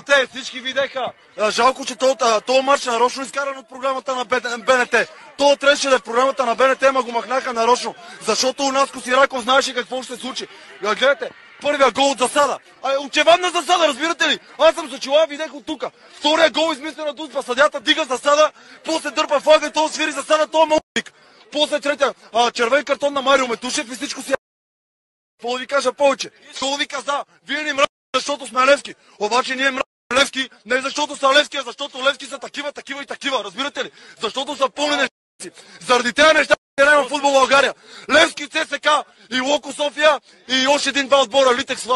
те, всички видеха. Жалко, че този матч нарочно изкаран от програмата на БНТ. То трябваше да е в програмата на БНТ, ама го махнаха нарочно. Защото у нас Косираков знаеше какво ще се случи. Гледайте, първия гол от засада. Очевадна засада, разбирате ли? Аз съм зачела, видех от тука. Втория гол измислена Дуспа, съдята дига засада, после дърпа флага и то свири засада, то е малик. После третия червен картон на Марио Метушев и всичко си. Какво да ви кажа повече? Какво да ви каза? Вие ни мразите, защото сме Левски. Обаче ние мразим Левски не защото са Левски, а защото Левски са такива и такива. Разбирате ли? Защото са пълни неща. Заради тези неща няма футбол в България. Левски, ЦСКА и Локо София и още един-два отбора, Литекс.